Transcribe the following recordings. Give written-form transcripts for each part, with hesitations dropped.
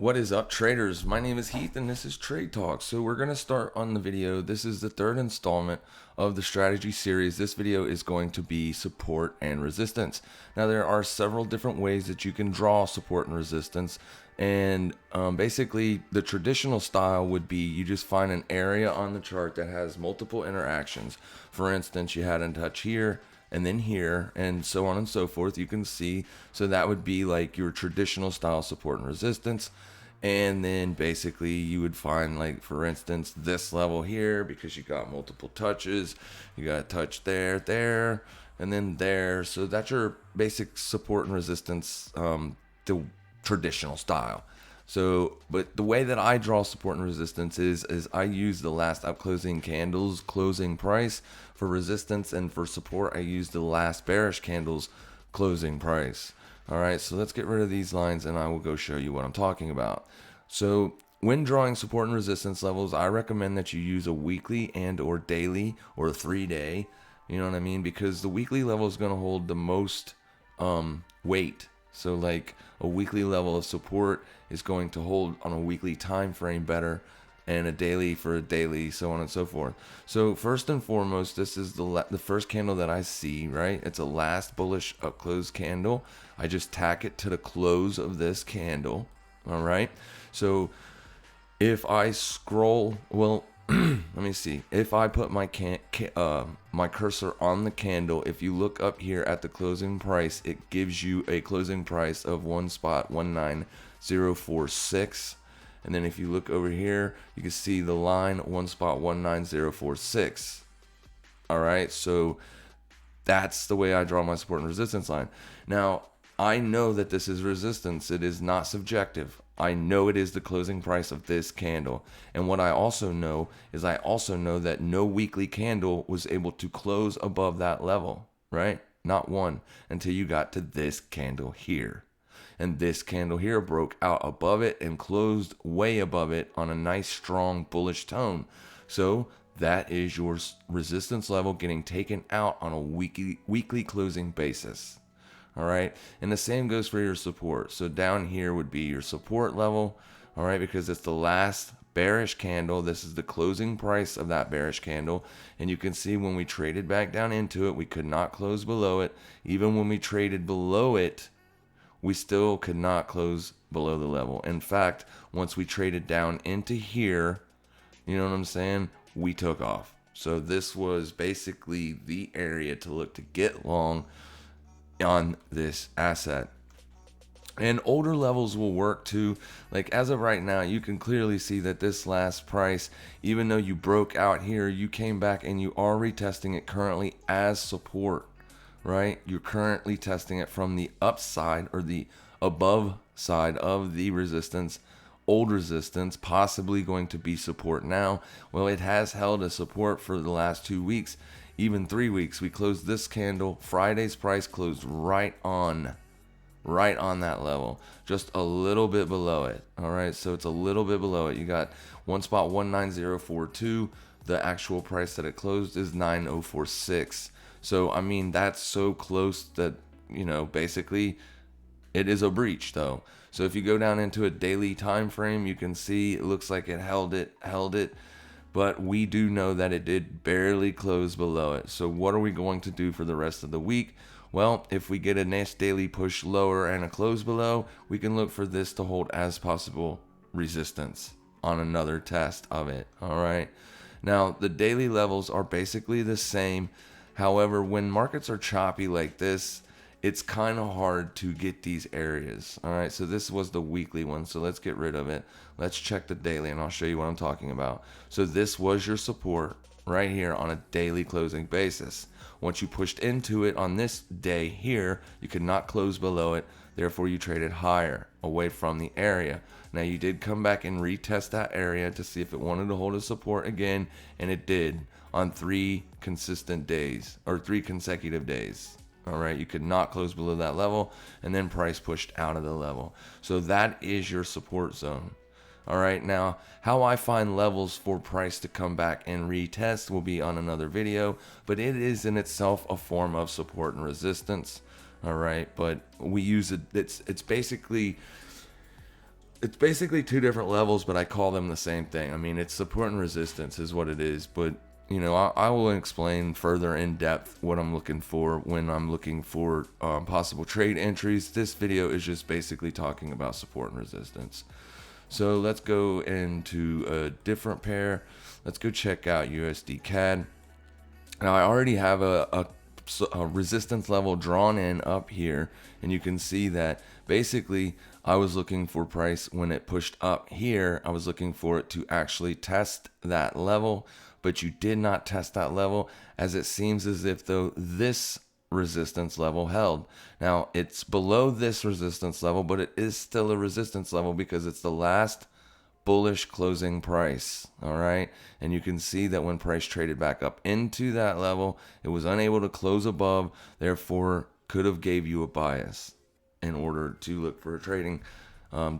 What is up, traders? My name is Heath and this is Trade Talk. So we're going to start on the video. This is the third installment of the strategy series. This video is going to be support and resistance. Now there are several different ways that you can draw support and resistance, and basically the traditional style would be you just find an area on the chart that has multiple interactions. For instance, you had a touch here and then here, and so on and so forth. You can see, so that would be like your traditional style support and resistance. And then basically you would find, like, for instance, this level here, because you got multiple touches. You got a touch there, there, and then there. So that's your basic support and resistance, the traditional style. So, but the way that I draw support and resistance is I use the last out closing candle's closing price for resistance, and for support I use the last bearish candle's closing price. All right, so let's get rid of these lines and I will go show you what I'm talking about. So when drawing support and resistance levels, I recommend that you use a weekly and or daily or a 3-day, you know what I mean? Because the weekly level is going to hold the most weight. So like a weekly level of support is going to hold on a weekly time frame better, and a daily for a daily, so on and so forth. So first and foremost, this is the first candle that I see, right? It's a last bullish up close candle. I just tack it to the close of this candle. All right. So if I scroll, well, let me see. If I put my my cursor on the candle, if you look up here at the closing price, it gives you a closing price of 1.19046. And then if you look over here, you can see the line 1.19046. All right, so that's the way I draw my support and resistance line. Now, I know that this is resistance. It is not subjective. I know it is the closing price of this candle. And what I also know is I also know that no weekly candle was able to close above that level, right? Not one, until you got to this candle here. And this candle here broke out above it and closed way above it on a nice strong bullish tone. So that is your resistance level getting taken out on a weekly closing basis. All right, and the same goes for your support. So down here would be your support level, all right, because it's the last bearish candle. This is the closing price of that bearish candle, and you can see when we traded back down into it, we could not close below it. Even when we traded below it, we still could not close below the level. In fact, once we traded down into here, you know what I'm saying, we took off. So this was basically the area to look to get long on this asset. And older levels will work too. Like as of right now, you can clearly see that this last price, even though you broke out here, you came back and you are retesting it currently as support. Right? You're currently testing it from the upside or the above side of the resistance, old resistance, possibly going to be support now. Well, it has held a support for the last 2 weeks, even 3 weeks. We closed this candle. Friday's price closed right on that level, just a little bit below it. All right, so it's a little bit below it. You got 1.19042. The actual price that it closed is 9046. So, I mean, that's so close that, you know, basically it is a breach though. So if you go down into a daily time frame, you can see it looks like it held it, but we do know that it did barely close below it. So what are we going to do for the rest of the week? Well, if we get a nice daily push lower and a close below, we can look for this to hold as possible resistance on another test of it. All right. Now, the daily levels are basically the same. However, when markets are choppy like this, it's kind of hard to get these areas. All right, so this was the weekly one, so let's get rid of it. Let's check the daily, and I'll show you what I'm talking about. So this was your support right here on a daily closing basis. Once you pushed into it on this day here, you could not close below it. Therefore, you traded higher away from the area. Now, you did come back and retest that area to see if it wanted to hold a support again, and it did on 3 consistent days or 3 consecutive days. All right, you could not close below that level, and then price pushed out of the level. So that is your support zone. All right, now how I find levels for price to come back and retest will be on another video, but it is in itself a form of support and resistance. All right, but we use it. It's basically It's basically two different levels, but I call them the same thing. I mean, it's support and resistance is what it is, but I will explain further in depth what I'm looking for when I'm looking for possible trade entries. This video is just basically talking about support and resistance. So let's go into a different pair. Let's go check out USD CAD. Now I already have a resistance level drawn in up here, and you can see that basically I was looking for price when it pushed up here. I was looking for it to actually test that level, but you did not test that level, as it seems as if though this resistance level held. Now it's below this resistance level, but it is still a resistance level because it's the last bullish closing price. All right, and you can see that when price traded back up into that level, it was unable to close above, therefore could have gave you a bias in order to look for a trading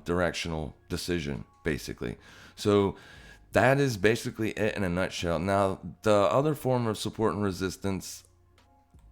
directional decision, basically. So that is basically it in a nutshell. Now the other form of support and resistance,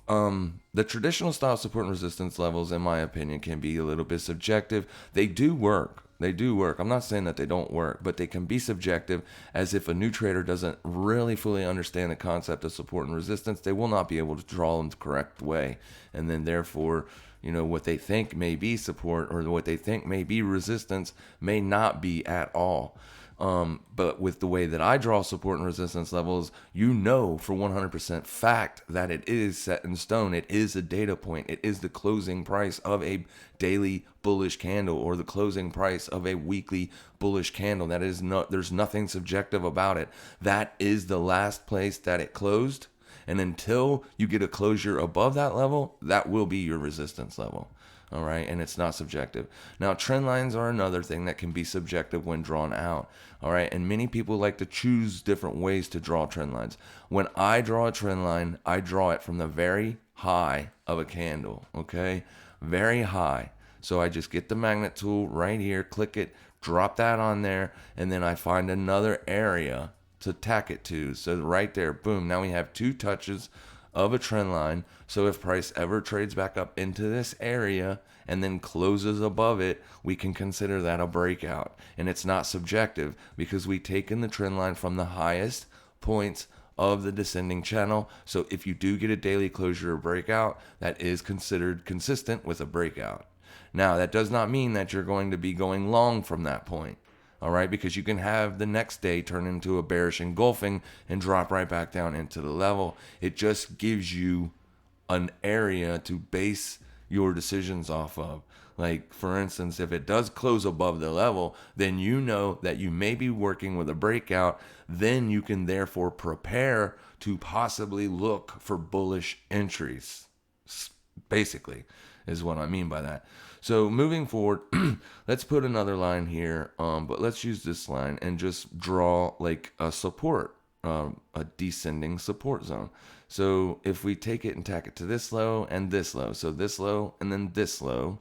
the traditional style support and resistance levels, in my opinion, can be a little bit subjective. They do work. They do work. I'm not saying that they don't work, but they can be subjective, as if a new trader doesn't really fully understand the concept of support and resistance, they will not be able to draw them the correct way. And then therefore, what they think may be support or what they think may be resistance may not be at all. But with the way that I draw support and resistance levels, for 100% fact that it is set in stone. It is a data point. It is the closing price of a daily bullish candle or the closing price of a weekly bullish candle. There's nothing subjective about it. That is the last place that it closed. And until you get a closure above that level, that will be your resistance level. All right, and it's not subjective. Now, trend lines are another thing that can be subjective when drawn out. All right, and many people like to choose different ways to draw trend lines. When I draw a trend line, I draw it from the very high of a candle, okay? Very high. So I just get the magnet tool right here, click it, drop that on there, and then I find another area to tack it to. So right there, boom, now we have two touches of a trend line. So if price ever trades back up into this area and then closes above it, we can consider that a breakout. And it's not subjective because we take in the trend line from the highest points of the descending channel. So if you do get a daily closure or breakout, that is considered consistent with a breakout. Now, that does not mean that you're going to be going long from that point. All right, because you can have the next day turn into a bearish engulfing and drop right back down into the level. It just gives you an area to base your decisions off of. Like, for instance, if it does close above the level, then you know that you may be working with a breakout. Then you can therefore prepare to possibly look for bullish entries, basically, is what I mean by that. So moving forward, let's put another line here, but let's use this line and just draw like a support, a descending support zone. So if we take it and tack it to this low and this low, so this low and then this low,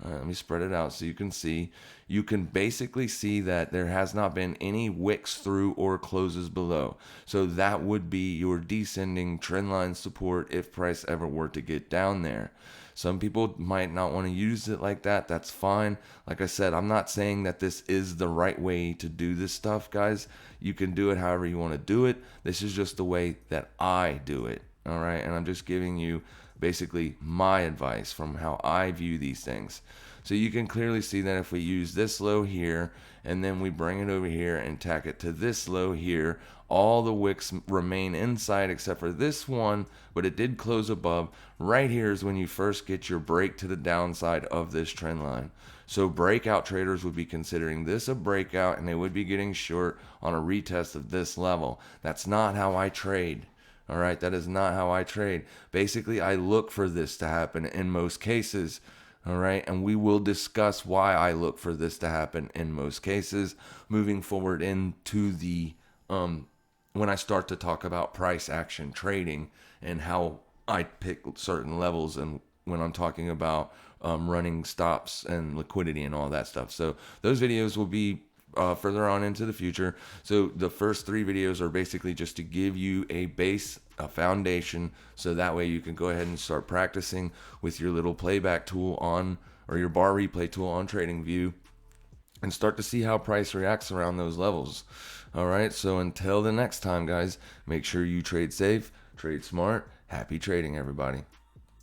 let me spread it out so you can see. You can basically see that there has not been any wicks through or closes below. So that would be your descending trend line support if price ever were to get down there. Some people might not want to use it like that. That's fine. Like I said, I'm not saying that this is the right way to do this stuff, guys. You can do it however you want to do it. This is just the way that I do it. All right. And I'm just giving you basically my advice from how I view these things. So you can clearly see that if we use this low here and then we bring it over here and tack it to this low here, all the wicks remain inside except for this one, but it did close above. Right here is when you first get your break to the downside of this trend line. So breakout traders would be considering this a breakout and they would be getting short on a retest of this level. That's not how I trade. All right, that is not how I trade. Basically, I look for this to happen in most cases. All right, and we will discuss why I look for this to happen in most cases moving forward into the when I start to talk about price action trading and how I pick certain levels and when I'm talking about running stops and liquidity and all that stuff. So those videos will be further on into the future. So the first 3 videos are basically just to give you a base, a foundation, so that way you can go ahead and start practicing with your little playback tool on, or your bar replay tool on TradingView. and start to see how price reacts around those levels. All right, so until the next time, guys, make sure you trade safe, trade smart. Happy trading, everybody.